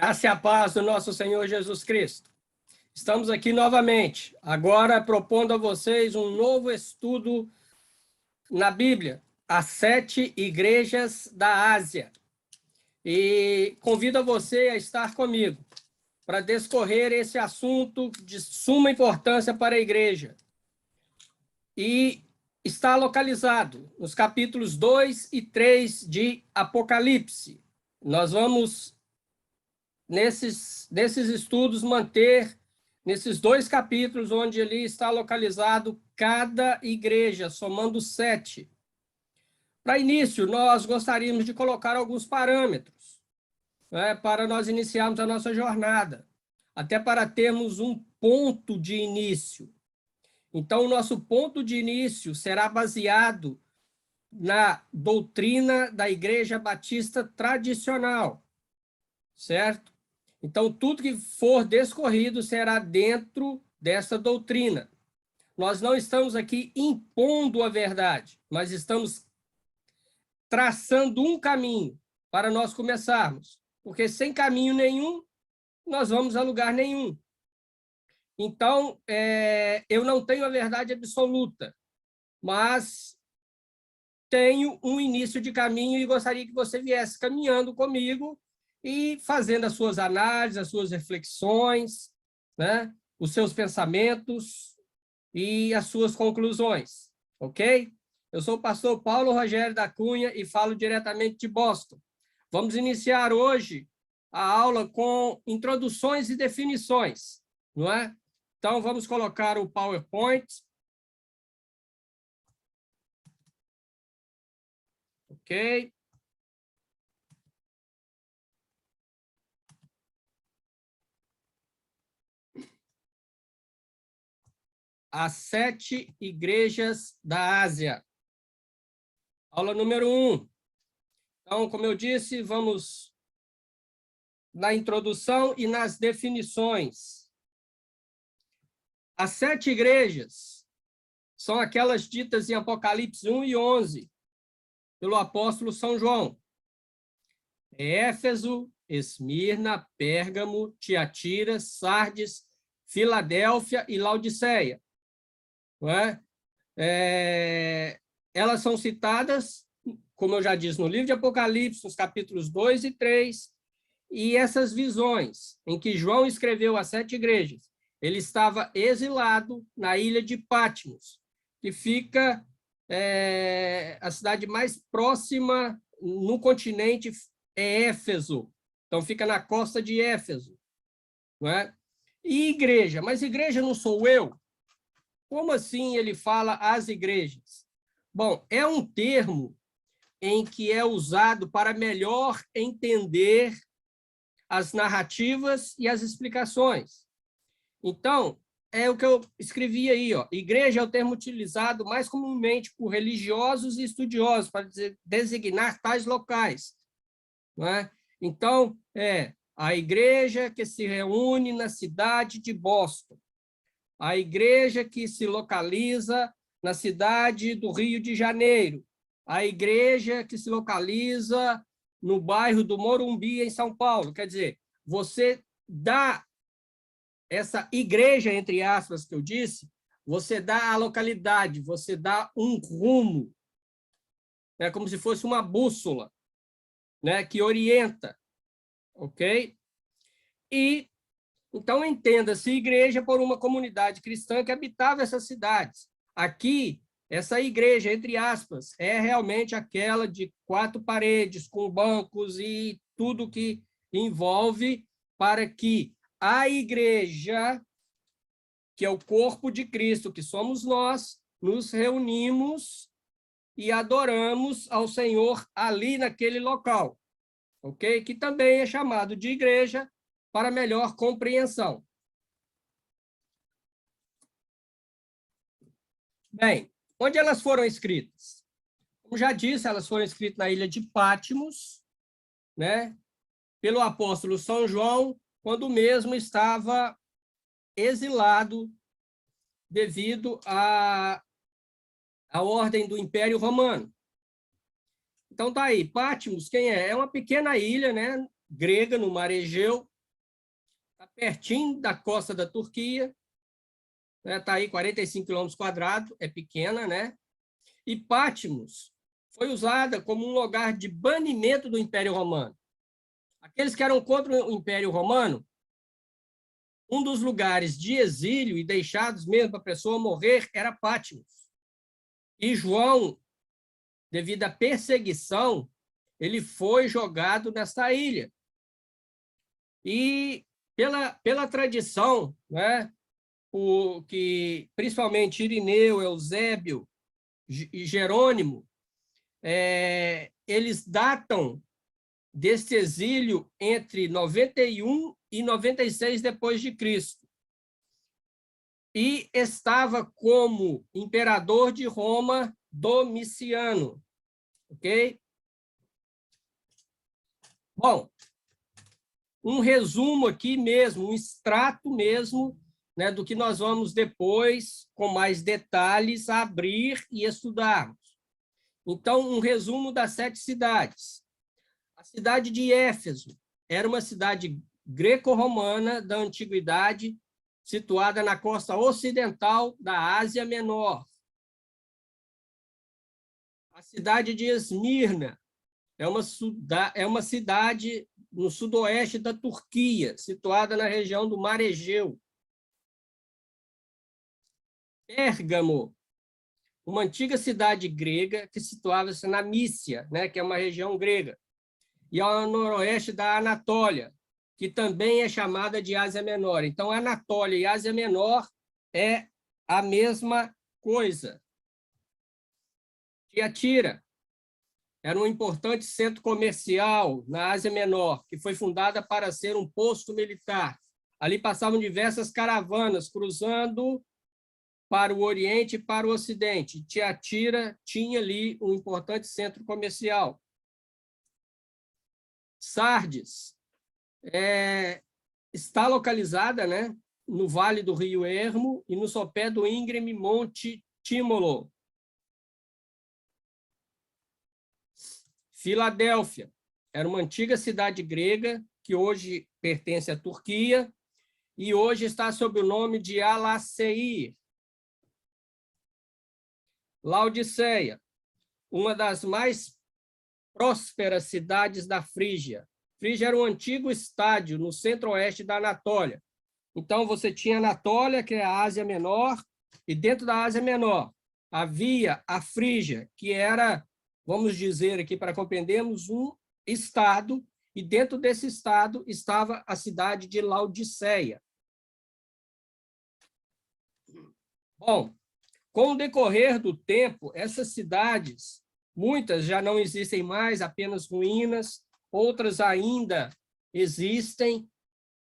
Graça e a paz do nosso Senhor Jesus Cristo. Estamos aqui novamente, agora propondo a vocês um novo estudo na Bíblia, as 7 igrejas da Ásia. E convido a você a estar comigo para discorrer esse assunto de suma importância para a igreja. E está localizado nos capítulos 2 e 3 de Apocalipse. Nós vamos, nesses estudos, manter nesses 2 capítulos, onde ali está localizado cada igreja, somando 7. Para início, nós gostaríamos de colocar alguns parâmetros, né, para nós iniciarmos a nossa jornada, até para termos um ponto de início. Então, o nosso ponto de início será baseado na doutrina da Igreja Batista tradicional, certo? Então, tudo que for discorrido será dentro dessa doutrina. Nós não estamos aqui impondo a verdade, mas estamos traçando um caminho para nós começarmos, porque sem caminho nenhum, nós vamos a lugar nenhum. Então, eu não tenho a verdade absoluta, mas tenho um início de caminho e gostaria que você viesse caminhando comigo e fazendo as suas análises, as suas reflexões, né? Os seus pensamentos e as suas conclusões, ok? Eu sou o pastor Paulo Rogério da Cunha e falo diretamente de Boston. Vamos iniciar hoje a aula com introduções e definições, não é? Então, vamos colocar o PowerPoint. Ok. As 7 igrejas da Ásia. Aula número 1. Então, como eu disse, vamos na introdução e nas definições. As 7 igrejas são aquelas ditas em Apocalipse 1 e 11, pelo apóstolo São João. Éfeso, Esmirna, Pérgamo, Tiatira, Sardes, Filadélfia e Laodiceia. Não é? Elas são citadas, como eu já disse, no livro de Apocalipse, nos capítulos 2 e 3, e essas visões em que João escreveu às 7 igrejas, ele estava exilado na ilha de Patmos, que fica a cidade mais próxima no continente é Éfeso, então fica na costa de Éfeso. Não é? E igreja, mas igreja não sou eu? Como assim ele fala as igrejas? Bom, é um termo em que é usado para melhor entender as narrativas e as explicações. Então, é o que eu escrevi aí, ó. Igreja é o termo utilizado mais comumente por religiosos e estudiosos para designar tais locais. Não é? Então, a igreja que se reúne na cidade de Boston, a igreja que se localiza na cidade do Rio de Janeiro, a igreja que se localiza no bairro do Morumbi, em São Paulo. Quer dizer, você dá essa igreja, entre aspas, que eu disse, você dá a localidade, você dá um rumo, né, como se fosse uma bússola, né, que orienta, ok? E então, entenda-se igreja por uma comunidade cristã que habitava essas cidades. Aqui, essa igreja, entre aspas, é realmente aquela de 4 paredes, com bancos e tudo que envolve para que a igreja, que é o corpo de Cristo, que somos nós, nos reunimos e adoramos ao Senhor ali naquele local, ok? Que também é chamado de igreja, para melhor compreensão. Bem, onde elas foram escritas? Como já disse, elas foram escritas na ilha de Patmos, né, pelo apóstolo São João, quando mesmo estava exilado devido à ordem do Império Romano. Então, tá aí, Patmos, quem é? É uma pequena ilha, né, grega, no mar Egeu, está pertinho da costa da Turquia, né? Está aí 45 quilômetros quadrados, é pequena, né? E Patmos foi usada como um lugar de banimento do Império Romano. Aqueles que eram contra o Império Romano, um dos lugares de exílio e deixados mesmo para a pessoa morrer era Patmos. E João, devido à perseguição, ele foi jogado nesta ilha. E pela tradição, né, que principalmente Irineu, Eusébio e Jerônimo, eles datam desse exílio entre 91 e 96 depois de Cristo. E estava como imperador de Roma Domiciano, ok? Bom, um resumo aqui mesmo, um extrato mesmo, né, do que nós vamos depois, com mais detalhes, abrir e estudarmos. Então, um resumo das 7 cidades. A cidade de Éfeso era uma cidade greco-romana da antiguidade, situada na costa ocidental da Ásia Menor. A cidade de Esmirna é uma cidade no sudoeste da Turquia, situada na região do Mar Egeu. Pérgamo, uma antiga cidade grega que situava-se na Mícia, né, que é uma região grega, e ao noroeste da Anatólia, que também é chamada de Ásia Menor. Então, Anatólia e Ásia Menor é a mesma coisa. Tiatira era um importante centro comercial na Ásia Menor, que foi fundada para ser um posto militar. Ali passavam diversas caravanas cruzando para o Oriente e para o Ocidente. Tiatira tinha ali um importante centro comercial. Sardes está localizada, né, no vale do rio Ermo e no sopé do íngreme Monte Tímolo. Filadélfia era uma antiga cidade grega que hoje pertence à Turquia e hoje está sob o nome de Alasseir. Laodiceia, uma das mais prósperas cidades da Frígia. Frígia era um antigo estádio no centro-oeste da Anatólia. Então, você tinha a Anatólia, que é a Ásia Menor, e dentro da Ásia Menor havia a Frígia, que era, vamos dizer aqui para compreendermos, um estado, e dentro desse estado estava a cidade de Laodiceia. Bom, com o decorrer do tempo, essas cidades, muitas já não existem mais, apenas ruínas, outras ainda existem,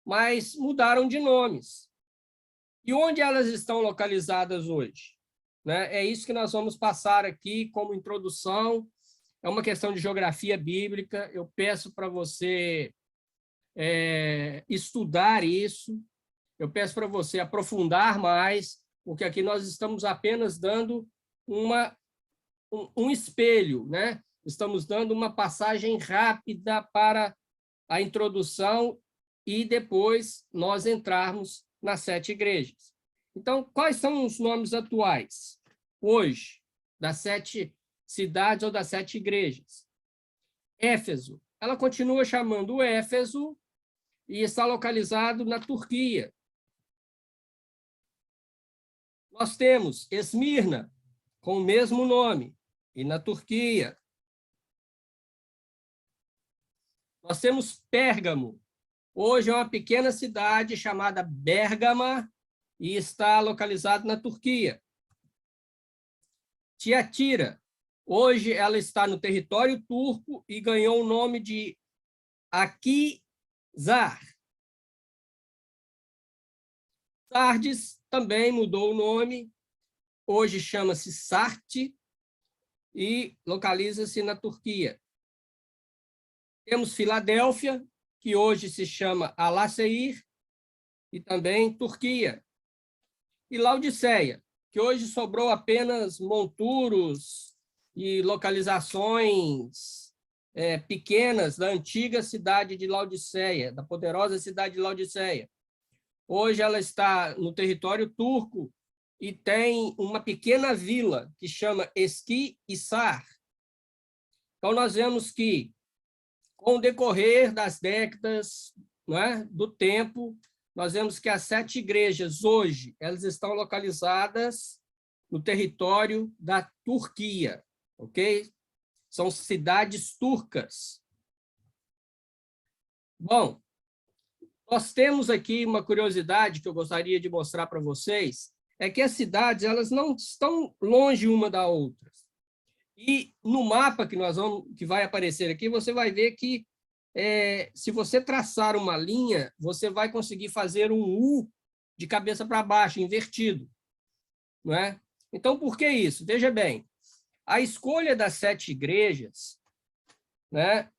mas mudaram de nomes. E onde elas estão localizadas hoje? Né? É isso que nós vamos passar aqui como introdução. É uma questão de geografia bíblica. Eu peço para você estudar isso. Eu peço para você aprofundar mais, porque aqui nós estamos apenas dando um espelho, né? Estamos dando uma passagem rápida para a introdução e depois nós entrarmos nas 7 igrejas. Então, quais são os nomes atuais, hoje, das 7 cidades ou das 7 igrejas? Éfeso, ela continua chamando Éfeso e está localizado na Turquia. Nós temos Esmirna, com o mesmo nome, e na Turquia. Nós temos Pérgamo, hoje é uma pequena cidade chamada Bérgama e está localizado na Turquia. Tiatira, hoje ela está no território turco e ganhou o nome de Akhisar. Sardes também mudou o nome, hoje chama-se Sarti e localiza-se na Turquia. Temos Filadélfia, que hoje se chama Alasseir, e também Turquia. E Laodiceia, que hoje sobrou apenas monturos e localizações pequenas da antiga cidade de Laodiceia, da poderosa cidade de Laodiceia. Hoje ela está no território turco e tem uma pequena vila que chama Eski-Hisar. Então, nós vemos que, com o decorrer das décadas, não é, do tempo, nós vemos que as 7 igrejas, hoje, elas estão localizadas no território da Turquia, ok? São cidades turcas. Bom, nós temos aqui uma curiosidade que eu gostaria de mostrar para vocês, é que as cidades elas não estão longe uma da outra. E no mapa que vai aparecer aqui, você vai ver que se você traçar uma linha, você vai conseguir fazer um U de cabeça para baixo, invertido. Não é? Então, por que isso? Veja bem, a escolha das 7 igrejas, né,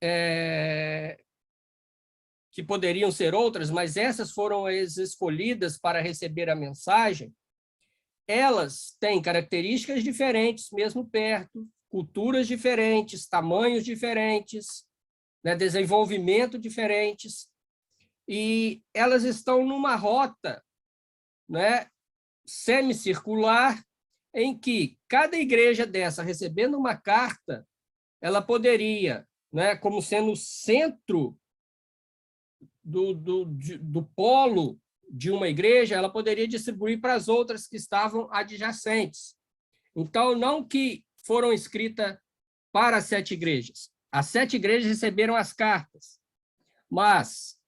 que poderiam ser outras, mas essas foram as escolhidas para receber a mensagem, elas têm características diferentes, mesmo perto, culturas diferentes, tamanhos diferentes, né, desenvolvimento diferentes, e elas estão numa rota, né, semicircular, em que cada igreja dessa, recebendo uma carta, ela poderia, né, como sendo o centro do polo de uma igreja, ela poderia distribuir para as outras que estavam adjacentes. Então, não que foram escritas para as 7 igrejas. As 7 igrejas receberam as cartas, mas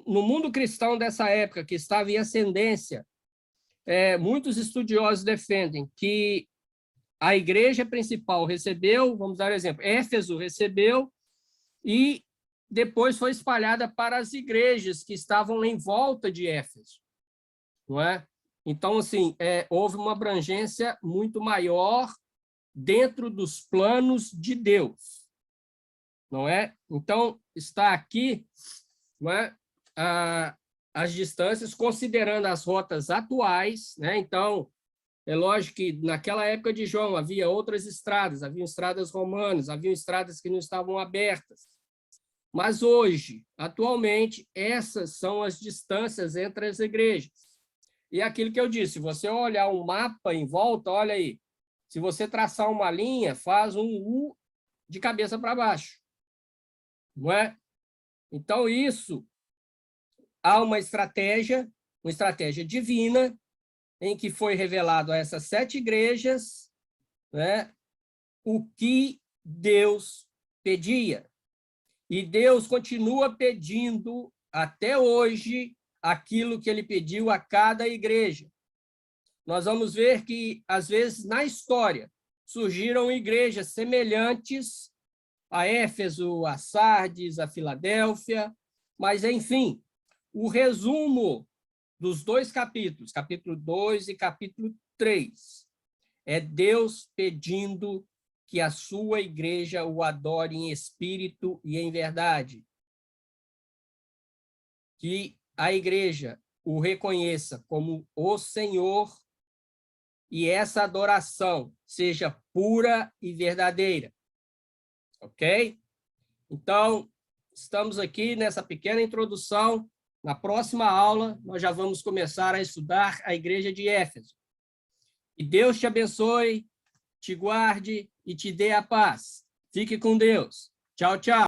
no mundo cristão dessa época, que estava em ascendência, muitos estudiosos defendem que a igreja principal recebeu, vamos dar um exemplo, Éfeso recebeu e depois foi espalhada para as igrejas que estavam em volta de Éfeso, não é? Então, assim, houve uma abrangência muito maior dentro dos planos de Deus, não é? Então, está aqui, não é, as distâncias, considerando as rotas atuais, né? Então, é lógico que naquela época de João havia outras estradas, haviam estradas romanas, haviam estradas que não estavam abertas. Mas hoje, atualmente, essas são as distâncias entre as igrejas. E aquilo que eu disse, se você olhar um mapa em volta, olha aí, se você traçar uma linha, faz um U de cabeça para baixo. Não é? Então, isso, há uma estratégia divina, em que foi revelado a essas 7 igrejas, né, o que Deus pedia. E Deus continua pedindo, até hoje, aquilo que ele pediu a cada igreja. Nós vamos ver que, às vezes, na história, surgiram igrejas semelhantes a Éfeso, a Sardes, a Filadélfia, mas, enfim, o resumo dos 2 capítulos, capítulo 2 e capítulo 3, é Deus pedindo que a sua igreja o adore em espírito e em verdade. Que a igreja o reconheça como o Senhor e essa adoração seja pura e verdadeira. Ok? Então, estamos aqui nessa pequena introdução. Na próxima aula, nós já vamos começar a estudar a igreja de Éfeso. E Deus te abençoe, te guarde e te dê a paz. Fique com Deus. Tchau, tchau.